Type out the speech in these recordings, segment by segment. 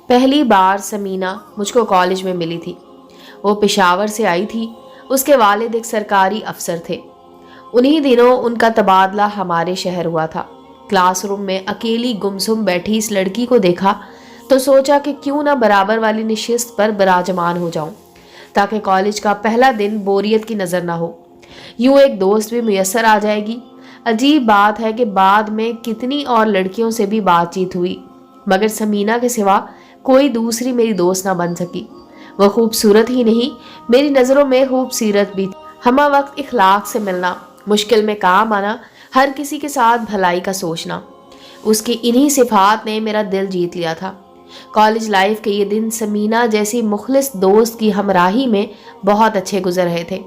पहली बार समीना मुझको कॉलेज में मिली थी। वो पेशावर से आई थी। उसके वालिद एक सरकारी अफसर थे। उन्हीं दिनों उनका तबादला हमारे शहर हुआ था। क्लासरूम में अकेली गुमसुम बैठी इस लड़की को देखा तो सोचा कि क्यों ना बराबर वाली निशिस्त पर विराजमान हो जाऊं, ताकि कॉलेज का पहला दिन बोरियत की नज़र ना हो। यूं एक दोस्त भी मुयस्सर आ जाएगी। अजीब बात है कि बाद में कितनी और लड़कियों से भी बातचीत हुई, मगर समीना के सिवा कोई दूसरी मेरी दोस्त ना बन सकी। वह खूबसूरत ही नहीं, मेरी नज़रों में खूबसीरत भी थी। हमा वक्त इखलाक से मिलना, मुश्किल में काम आना, हर किसी के साथ भलाई का सोचना, उसकी इन्हीं सिफात ने मेरा दिल जीत लिया था। कॉलेज लाइफ के ये दिन समीना जैसी मुखलिस दोस्त की हमराही में बहुत अच्छे गुजर रहे थे।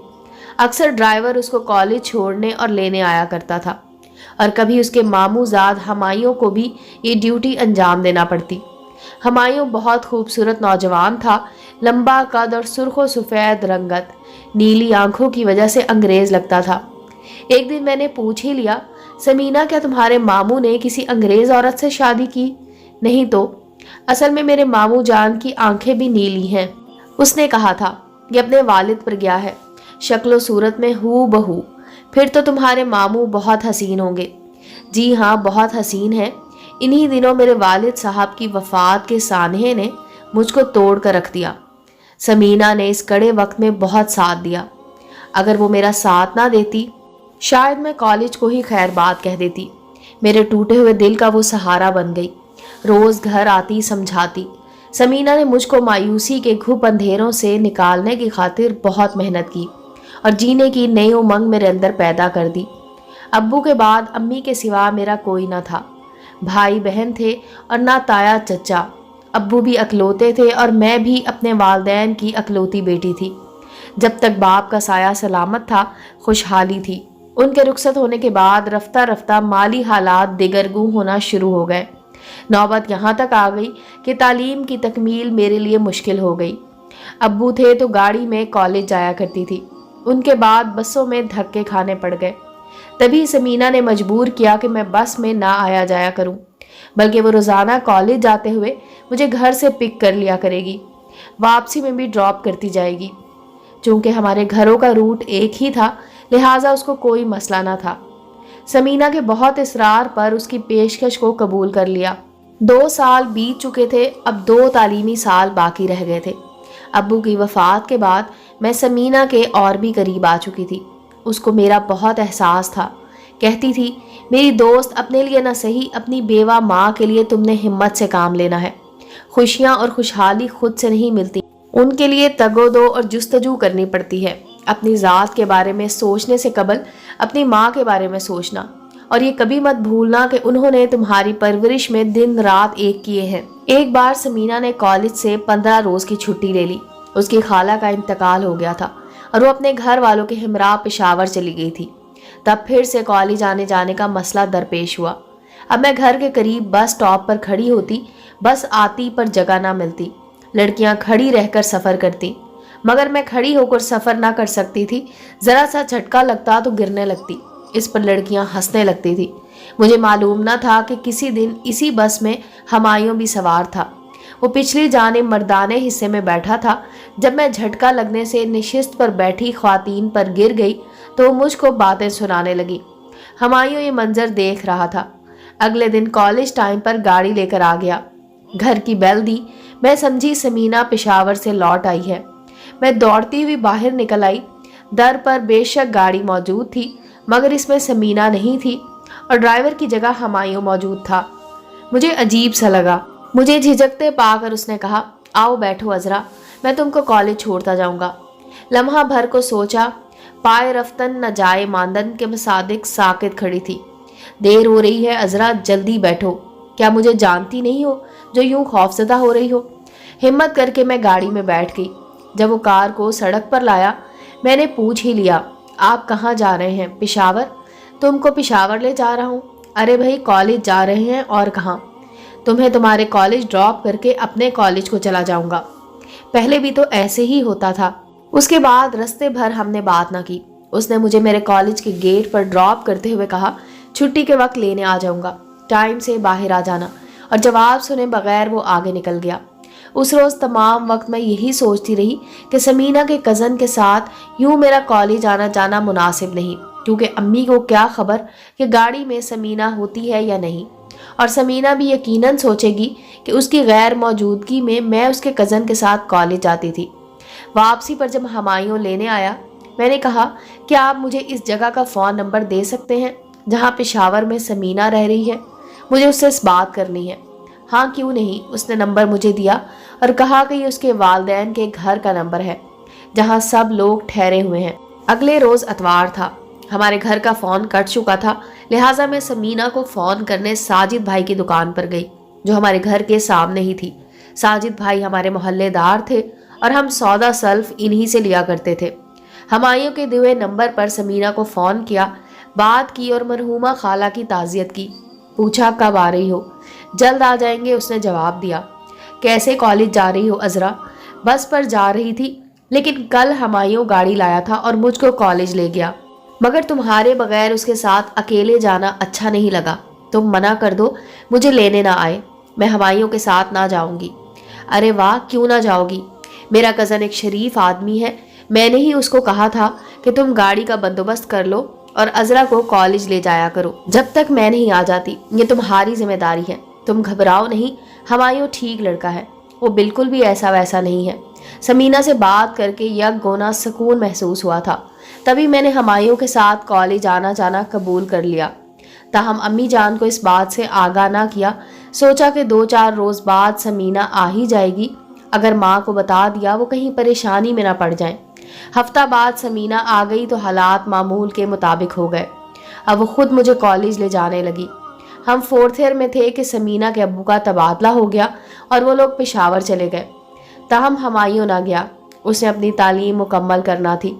अक्सर ड्राइवर उसको कॉलेज छोड़ने और लेने आया करता था, और कभी उसके मामूजाद हमायूं को भी ये ड्यूटी अंजाम देना पड़ती। हमायूं बहुत खूबसूरत नौजवान था, लंबा कद और सुर्खो सफ़ेद रंगत, नीली आंखों की वजह से अंग्रेज लगता था। एक दिन मैंने पूछ ही लिया, समीना क्या तुम्हारे मामू ने किसी अंग्रेज औरत से शादी की? नहीं तो असल में मेरे मामू जान की आंखें भी नीली हैं। उसने कहा था, ये अपने वालिद पर गया है, शक्ल सूरत में हू बहू। फिर तो तुम्हारे मामू बहुत हसीन होंगे। जी हाँ, बहुत हसीन है। इन्हीं दिनों मेरे वालिद साहब की वफात के सानहे ने मुझको तोड़ कर रख दिया। समीना ने इस कड़े वक्त में बहुत साथ दिया। अगर वो मेरा साथ ना देती, शायद मैं कॉलेज को ही खैर बात कह देती। मेरे टूटे हुए दिल का वो सहारा बन गई। रोज़ घर आती, समझाती। समीना ने मुझको मायूसी के घुप अंधेरों से निकालने की खातिर बहुत मेहनत की और जीने की नई उमंग मेरे अंदर पैदा कर दी। अब्बू के बाद अम्मी के सिवा मेरा कोई ना था। भाई बहन थे और ना ताया चचा। अब्बू भी अकलौते थे और मैं भी अपने वालदैन की अकलौती बेटी थी। जब तक बाप का साया सलामत था, खुशहाली थी। उनके रुखसत होने के बाद रफ्ता रफ्ता माली हालात दिगरगू होना शुरू हो गए। नौबत यहाँ तक आ गई कि तालीम की तकमील मेरे लिए मुश्किल हो गई। अब्बू थे तो गाड़ी में कॉलेज जाया करती थी, उनके बाद बसों में धक्के खाने पड़ गए। तभी समीना ने मजबूर किया कि मैं बस में ना आया जाया करूं, बल्कि वो रोज़ाना कॉलेज जाते हुए मुझे घर से पिक कर लिया करेगी, वापसी में भी ड्रॉप करती जाएगी। चूँकि हमारे घरों का रूट एक ही था, लिहाजा उसको कोई मसला ना था। समीना के बहुत इसरार पर उसकी पेशकश को कबूल कर लिया। 2 साल बीत चुके थे, अब 2 तालीमी साल बाकी रह गए थे। अब्बू की वफ़ात के बाद मैं समीना के और भी करीब आ चुकी थी। उसको मेरा बहुत एहसास था। कहती थी, मेरी दोस्त, अपने लिए न सही, अपनी बेवा माँ के लिए तुमने हिम्मत से काम लेना है। खुशियाँ और खुशहाली खुद से नहीं मिलती, उनके लिए तगोदो और जुस्तजू करनी पड़ती है। अपनी ज़ात के बारे में सोचने से कबल अपनी माँ के बारे में सोचना, और ये कभी मत भूलना कि उन्होंने तुम्हारी परवरिश में दिन रात एक किए हैं। एक बार समीना ने कॉलेज से 15 रोज़ की छुट्टी ले ली। उसकी खाला का इंतकाल हो गया था और वो अपने घर वालों के हमरा पेशावर चली गई थी। तब फिर से कॉलेज आने जाने का मसला दरपेश हुआ। अब मैं घर के करीब बस स्टॉप पर खड़ी होती, बस आती पर जगह ना मिलती। लड़कियां खड़ी रहकर सफ़र करती, मगर मैं खड़ी होकर सफ़र ना कर सकती थी। ज़रा सा झटका लगता तो गिरने लगती। इस पर लड़कियां हंसने लगती थी। मुझे मालूम ना था कि किसी दिन इसी बस में हमायूं भी सवार था। वो पिछली जाने मर्दाने हिस्से में बैठा था। जब मैं झटका लगने से निशिस्त पर बैठी ख्वातीन पर गिर गई तो वो मुझको बातें सुनाने लगी। हमायूं ये मंजर देख रहा था। अगले दिन कॉलेज टाइम पर गाड़ी लेकर आ गया। घर की बेल दी। मैं समझी समीना पेशावर से लौट आई है। मैं दौड़ती हुई बाहर निकल आई। दर पर बेशक गाड़ी मौजूद थी, मगर इसमें समीना नहीं थी और ड्राइवर की जगह हमायूं मौजूद था। मुझे अजीब सा लगा। मुझे झिझकते पाकर उसने कहा, आओ बैठो अजरा, मैं तुमको कॉलेज छोड़ता जाऊंगा। लम्हा भर को सोचा। पाए रफ्तन न जाए मांदन के मुसादिक साकित खड़ी थी। देर हो रही है अजरा, जल्दी बैठो। क्या मुझे जानती नहीं हो जो यूं खौफजदा हो रही हो? हिम्मत करके मैं गाड़ी में बैठ गई। जब वो कार को सड़क पर लाया, मैंने पूछ ही लिया, आप कहाँ जा रहे हैं? पेशावर। तुमको पेशावर ले जा रहा हूँ? अरे भाई, कॉलेज जा रहे हैं और कहाँ। तुम्हें तुम्हारे कॉलेज ड्रॉप करके अपने कॉलेज को चला जाऊँगा। पहले भी तो ऐसे ही होता था। उसके बाद रस्ते भर हमने बात ना की। उसने मुझे मेरे कॉलेज के गेट पर ड्रॉप करते हुए कहा, छुट्टी के वक्त लेने आ जाऊँगा, टाइम से बाहर आ जाना। और जवाब सुने बगैर वो आगे निकल गया। उस रोज़ तमाम वक्त मैं यही सोचती रही कि समीना के कज़न के साथ यूं मेरा कॉलेज आना जाना मुनासिब नहीं, क्योंकि अम्मी को क्या खबर कि गाड़ी में समीना होती है या नहीं, और समीना भी यकीनन सोचेगी कि उसकी गैर मौजूदगी में मैं उसके कज़न के साथ कॉलेज जाती थी। वापसी पर जब हमायूं लेने आया, मैंने कहा कि आप मुझे इस जगह का फ़ोन नंबर दे सकते हैं जहाँ पेशावर में समीना रह रही है, मुझे उससे इस बात करनी है। हाँ क्यों नहीं, उसने नंबर मुझे दिया और कहा कि ये उसके वालिदैन के घर का नंबर है जहाँ सब लोग ठहरे हुए हैं। अगले रोज़ अतवार था, हमारे घर का फ़ोन कट चुका था, लिहाजा मैं समीना को फ़ोन करने साजिद भाई की दुकान पर गई जो हमारे घर के सामने ही थी। साजिद भाई हमारे मोहल्लेदार थे और हम सौदा सल्फ इन्हीं से लिया करते थे। हमायूं के दिए नंबर पर समीना को फ़ोन किया, बात की और मरहूमा खाला की ताज़ियत की। पूछा कब आ रही हो? जल्द आ जाएंगे, उसने जवाब दिया। कैसे कॉलेज जा रही हो अजरा? बस पर जा रही थी, लेकिन कल हमायूं गाड़ी लाया था और मुझको कॉलेज ले गया, मगर तुम्हारे बगैर उसके साथ अकेले जाना अच्छा नहीं लगा। तुम मना कर दो, मुझे लेने ना आए, मैं हमायूं के साथ ना जाऊंगी। अरे वाह, क्यों ना जाओगी? मेरा कज़न एक शरीफ आदमी है, मैंने ही उसको कहा था कि तुम गाड़ी का बंदोबस्त कर लो और अजरा को कॉलेज ले जाया करो जब तक मैं नहीं आ जाती। ये तुम्हारी जिम्मेदारी है, तुम घबराओ नहीं, हमायूं ठीक लड़का है, वो बिल्कुल भी ऐसा वैसा नहीं है। समीना से बात करके यक गोना सुकून महसूस हुआ था, तभी मैंने हमायूं के साथ कॉलेज आना जाना कबूल कर लिया। ताहम अम्मी जान को इस बात से आगाह ना किया। सोचा कि 2-4 रोज़ बाद समीना आ ही जाएगी, अगर माँ को बता दिया वो कहीं परेशानी में ना पड़ जाए। हफ्ता बाद समीना आ गई तो हालात मामूल के मुताबिक हो गए। अब वो खुद मुझे कॉलेज ले जाने लगी। हम 4th ईयर में थे कि समीना के अब्बू का तबादला हो गया और वो लोग पेशावर चले गए। ताहम हमायूं ना गया, उसे अपनी तालीम मुकम्मल करना थी।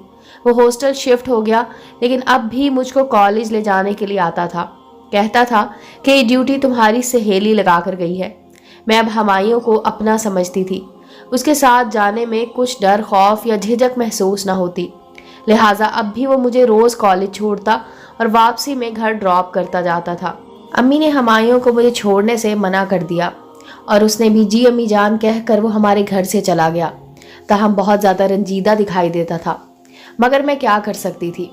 वो हॉस्टल शिफ्ट हो गया, लेकिन अब भी मुझको कॉलेज ले जाने के लिए आता था। कहता था कि ये ड्यूटी तुम्हारी सहेली लगा कर गई है। मैं अब हमायूं को अपना समझती थी, उसके साथ जाने में कुछ डर, खौफ या झिझक महसूस न होती। लिहाजा अब भी वो मुझे रोज़ कॉलेज छोड़ता और वापसी में घर ड्रॉप करता जाता था। अम्मी ने हमायूं को मुझे छोड़ने से मना कर दिया और उसने भी जी अम्मी जान कहकर वो हमारे घर से चला गया। ताहम बहुत ज़्यादा रंजीदा दिखाई देता था, मगर मैं क्या कर सकती थी।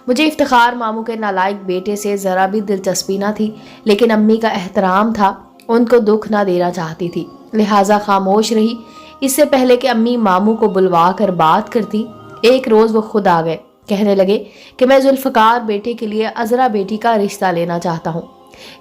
मुझे इफ्तिखार मामू के नालायक बेटे से ज़रा भी दिलचस्पी ना थी, लेकिन अम्मी का एहतराम था, उनको दुख ना देना चाहती थी, लिहाजा खामोश रही। इससे पहले कि अम्मी मामू को बुलवा कर बात करती, एक रोज़ वो खुद आ गए। कहने लगे कि मैं जुल्फ़कार बेटे के लिए अजरा बेटी का रिश्ता लेना चाहता हूँ।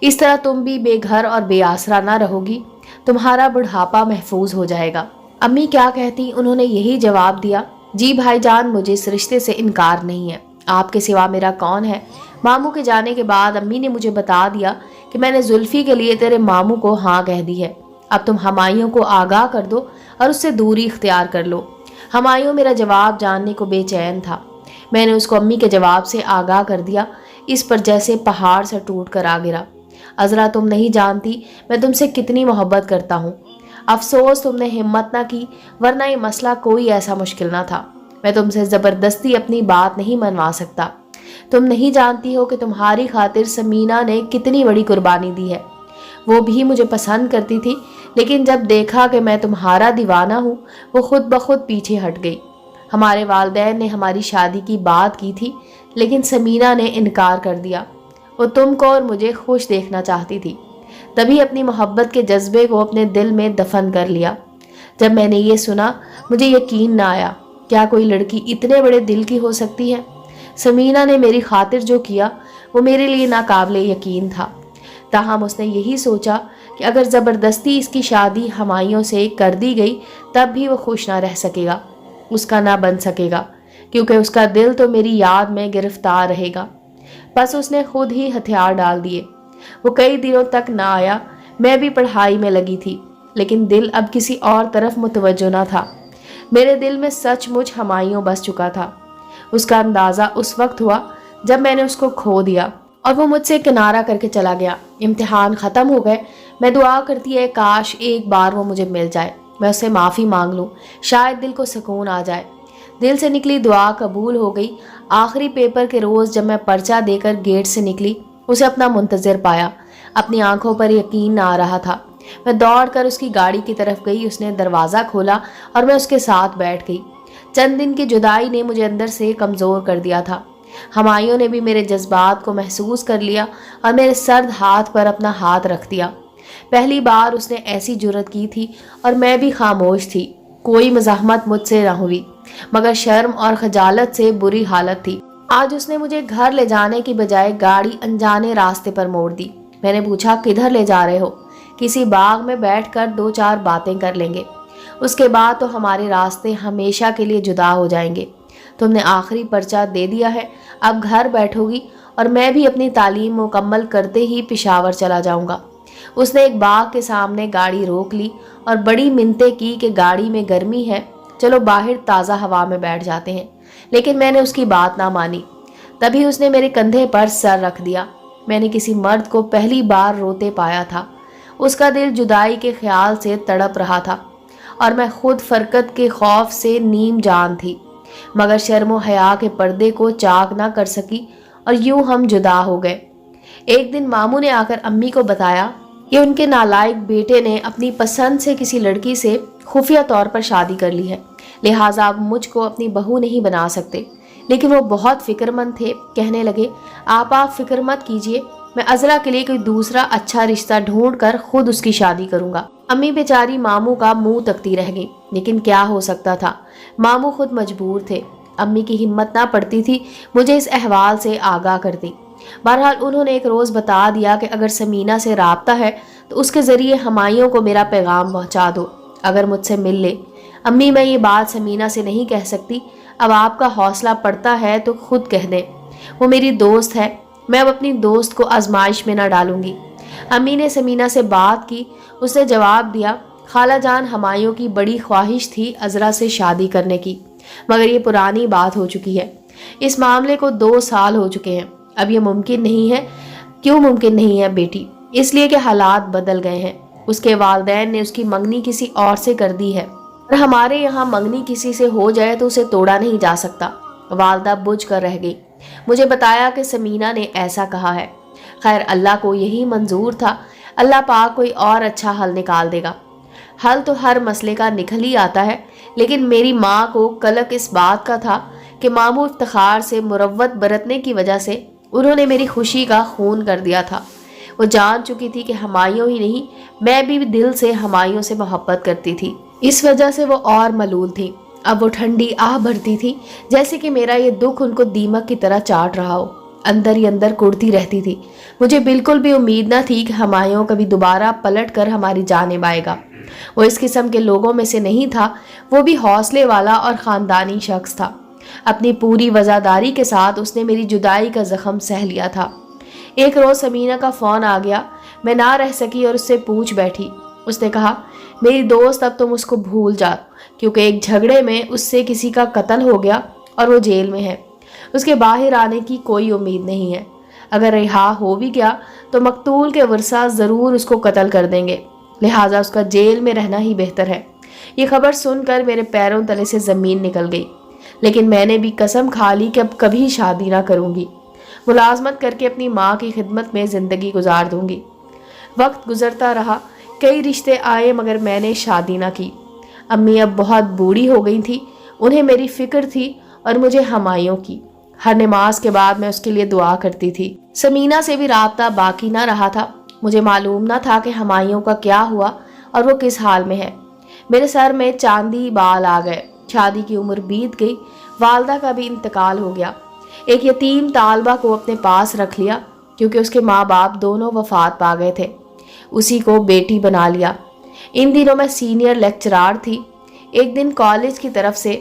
इस तरह तुम भी बेघर और बेआसरा ना रहोगी, तुम्हारा बुढ़ापा महफूज हो जाएगा। अम्मी क्या कहती, उन्होंने यही जवाब दिया, जी भाईजान, मुझे इस रिश्ते से इनकार नहीं है, आपके सिवा मेरा कौन है। मामू के जाने के बाद अम्मी ने मुझे बता दिया कि मैंने जुल्फ़ी के लिए तेरे मामू को हाँ कह दी है। अब तुम हमायूं को आगाह कर दो और उससे दूरी इख्तियार कर लो। हमायूं मेरा जवाब जानने को बेचैन था। मैंने उसको अम्मी के जवाब से आगाह कर दिया। इस पर जैसे पहाड़ से टूट कर आ गिरा। अजरा, तुम नहीं जानती मैं तुमसे कितनी मोहब्बत करता हूँ। अफसोस तुमने हिम्मत ना की, वरना ये मसला कोई ऐसा मुश्किल ना था। मैं तुमसे ज़बरदस्ती अपनी बात नहीं मनवा सकता। तुम नहीं जानती हो कि तुम्हारी खातिर समीना ने कितनी बड़ी कुर्बानी दी है। वो भी मुझे पसंद करती थी, लेकिन जब देखा कि मैं तुम्हारा दीवाना हूँ, वो खुद ब खुद पीछे हट गई। हमारे वालिदैन ने हमारी शादी की बात की थी, लेकिन समीना ने इनकार कर दिया। वो तुमको और मुझे खुश देखना चाहती थी, तभी अपनी मोहब्बत के जज्बे को अपने दिल में दफन कर लिया। जब मैंने ये सुना, मुझे यकीन ना आया, क्या कोई लड़की इतने बड़े दिल की हो सकती है। समीना ने मेरी खातिर जो किया वो मेरे लिए नाकाबिले यकीन था। ताहम उसने यही सोचा कि अगर ज़बरदस्ती इसकी शादी हमायूं से कर दी गई, तब भी वो खुश ना रह सकेगा, उसका ना बन सकेगा, क्योंकि उसका दिल तो मेरी याद में गिरफ्तार रहेगा। बस उसने खुद ही हथियार डाल दिए। वो कई दिनों तक ना आया। मैं भी पढ़ाई में लगी थी, लेकिन दिल अब किसी और तरफ मुतवज्जो ना था। मेरे दिल में सचमुच हमायूं बस चुका था। उसका अंदाज़ा उस वक्त हुआ जब मैंने उसको खो दिया और वो मुझसे किनारा करके चला गया। इम्तिहान ख़त्म हो गए। मैं दुआ करती है काश एक बार वो मुझे मिल जाए, मैं उससे माफ़ी मांग लूँ, शायद दिल को सुकून आ जाए। दिल से निकली दुआ कबूल हो गई। आखिरी पेपर के रोज़ जब मैं पर्चा देकर गेट से निकली, उसे अपना मुंतज़िर पाया। अपनी आंखों पर यकीन ना आ रहा था। मैं दौड़ कर उसकी गाड़ी की तरफ गई। उसने दरवाज़ा खोला और मैं उसके साथ बैठ गई। चंद दिन की जुदाई ने मुझे अंदर से कमज़ोर कर दिया था। हुमायूं ने भी मेरे जज्बात को महसूस कर लिया और मेरे सर्द हाथ पर अपना हाथ रख दिया। पहली बार उसने ऐसी जुर्रत की थी और मैं भी खामोश थी। कोई मज़ाहमत मुझसे न हुई, मगर शर्म और खजालत से बुरी हालत थी। आज उसने मुझे घर ले जाने की बजाय गाड़ी अनजाने रास्ते पर मोड़ दी। मैंने पूछा, किधर ले जा रहे हो? किसी बाग में बैठकर 2-4 बातें कर लेंगे, उसके बाद तो हमारे रास्ते हमेशा के लिए जुदा हो जाएंगे। तुमने आखिरी पर्चा दे दिया है, अब घर बैठोगी और मैं भी अपनी तालीम मुकम्मल करते ही पेशावर चला जाऊंगा। उसने एक बाग के सामने गाड़ी रोक ली और बड़ी मिन्नतें की कि गाड़ी में गर्मी है, चलो बाहर ताज़ा हवा में बैठ जाते हैं। लेकिन मैंने उसकी बात ना मानी। तभी उसने मेरे कंधे पर सर रख दिया। मैंने किसी मर्द को पहली बार रोते पाया था। उसका दिल जुदाई के ख्याल से तड़प रहा था और मैं खुद फरकत के खौफ से नीम जान थी, मगर शर्म व हया के पर्दे को चाक ना कर सकी और यूं हम जुदा हो गए। एक दिन मामू ने आकर अम्मी को बताया कि उनके नालायक बेटे ने अपनी पसंद से किसी लड़की से खुफिया तौर पर शादी कर ली है, लिहाजा अब मुझको अपनी बहू नहीं बना सकते। लेकिन वो बहुत फिक्रमंद थे। कहने लगे, आप फिक्र मत कीजिए, मैं अजरा के लिए कोई दूसरा अच्छा रिश्ता ढूंढ कर खुद उसकी शादी करूंगा। अम्मी बेचारी मामू का मुंह तकती रह गई, लेकिन क्या हो सकता था, मामू खुद मजबूर थे। अम्मी की हिम्मत ना पड़ती थी मुझे इस अहवाल से आगाह कर दी। बहरहाल उन्होंने एक रोज़ बता दिया कि अगर समीना से राब्ता है तो उसके ज़रिए हुमायूं को मेरा पैगाम पहुंचा दो, अगर मुझसे मिल ले। अम्मी, मैं ये बात समीना से नहीं कह सकती, अब आपका हौसला पड़ता है तो खुद कह दें। वो मेरी दोस्त है, मैं अब अपनी दोस्त को आजमाइश में ना डालूंगी। अम्मी ने समीना से बात की। उसने जवाब दिया, खाला जान, हुमायूं की बड़ी ख्वाहिश थी अजरा से शादी करने की, मगर ये पुरानी बात हो चुकी है। इस मामले को 2 साल हो चुके हैं। अब ये मुमकिन नहीं है। क्यों मुमकिन नहीं है बेटी? इसलिए कि हालात बदल गए हैं। उसके वालिदैन ने उसकी मंगनी किसी और से कर दी है और हमारे यहाँ मंगनी किसी से हो जाए तो उसे तोड़ा नहीं जा सकता। वालदा बुझ कर रह गई। मुझे बताया कि समीना ने ऐसा कहा है। खैर, अल्लाह को यही मंजूर था। अल्लाह पाक कोई और अच्छा हल निकाल देगा। हल तो हर मसले का निकल ही आता है, लेकिन मेरी माँ को कलक इस बात का था कि मामू इफ्तिखार से मुरव्वत बरतने की वजह से उन्होंने मेरी खुशी का खून कर दिया था। वो जान चुकी थी कि हुमायूं ही नहीं, मैं भी दिल से हुमायूं से मोहब्बत करती थी। इस वजह से वो और मलूल थी। अब वो ठंडी आह भरती थी, जैसे कि मेरा ये दुख उनको दीमक की तरह चाट रहा हो। अंदर ही अंदर कुड़ती रहती थी। मुझे बिल्कुल भी उम्मीद न थी कि हुमायूं कभी दोबारा पलट कर हमारी जानिब आएगा। वो इस किस्म के लोगों में से नहीं था। वो भी हौसले वाला और ख़ानदानी शख्स था। अपनी पूरी वज़ादारी के साथ उसने मेरी जुदाई का ज़ख्म सह लिया था। एक रोज़ समीना का फ़ोन आ गया। मैं ना रह सकी और उससे पूछ बैठी। उसने कहा, मेरी दोस्त, अब तुम उसको भूल जाओ, क्योंकि एक झगड़े में उससे किसी का कत्ल हो गया और वो जेल में है। उसके बाहर आने की कोई उम्मीद नहीं है। अगर रिहा हो भी गया तो मकतूल के वर्सा ज़रूर उसको कत्ल कर देंगे, लिहाजा उसका जेल में रहना ही बेहतर है। ये खबर सुनकर मेरे पैरों तले से ज़मीन निकल गई। लेकिन मैंने भी कसम खा ली कि अब कभी शादी ना करूँगी। मुलाजमत करके अपनी माँ की खिदमत में ज़िंदगी गुजार दूँगी। वक्त गुजरता रहा, कई रिश्ते आए, मगर मैंने शादी ना की। अम्मी अब बहुत बूढ़ी हो गई थी। उन्हें मेरी फ़िक्र थी और मुझे हुमायूं की। हर नमाज के बाद मैं उसके लिए दुआ करती थी। समीना से भी राब्ता बाकी ना रहा था। मुझे मालूम ना था कि हुमायूं का क्या हुआ और वो किस हाल में है। मेरे सर में चांदी बाल आ गए। शादी की उम्र बीत गई। वालदा का भी इंतकाल हो गया। एक यतीम तालबा को अपने पास रख लिया, क्योंकि उसके माँ बाप दोनों वफात पा गए थे। उसी को बेटी बना लिया। इन दिनों मैं सीनियर लेक्चरार थी। एक दिन कॉलेज की तरफ से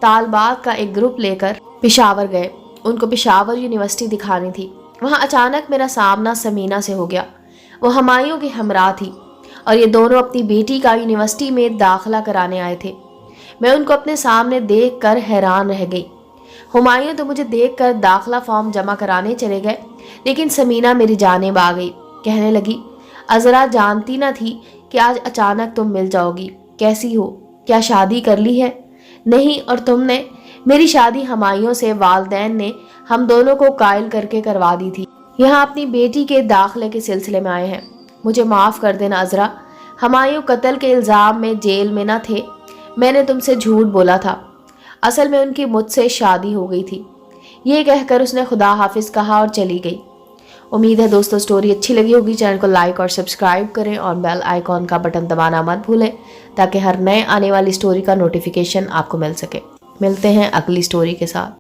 तालबात का एक ग्रुप लेकर पेशावर गए। उनको पेशावर यूनिवर्सिटी दिखानी थी। वहाँ अचानक मेरा सामना समीना से हो गया। वो हुमायूं की हमरा थी और ये दोनों अपनी बेटी का यूनिवर्सिटी में दाखिला कराने आए थे। मैं उनको अपने सामने देखकर हैरान रह गई। हुमायूं तो मुझे देखकर दाखिला फॉर्म जमा कराने चले गए, लेकिन समीना मेरी जानिब आ गई। कहने लगी, अजरा जानती ना थी कि आज अचानक तुम मिल जाओगी। कैसी हो? क्या शादी कर ली है? नहीं, और तुमने? मेरी शादी हुमायूं से वालिदैन ने हम दोनों को कायल करके करवा दी थी। यहाँ अपनी बेटी के दाखिले के सिलसिले में आए हैं। मुझे माफ़ कर देना अजरा, ہمایوں قتل کے الزام میں جیل میں نہ تھے، میں نے تم سے جھوٹ بولا تھا، اصل میں ان کی مجھ سے شادی ہو گئی تھی۔ یہ کہہ کر اس نے خدا حافظ کہا اور چلی گئی۔ امید ہے دوستو سٹوری اچھی لگی ہوگی۔ چینل کو لائک اور سبسکرائب کریں اور بیل آئیکن کا بٹن دبانا مت بھولیں تاکہ ہر نئے آنے والی سٹوری کا نوٹیفیکیشن آپ کو مل سکے۔ ملتے ہیں اگلی سٹوری کے ساتھ۔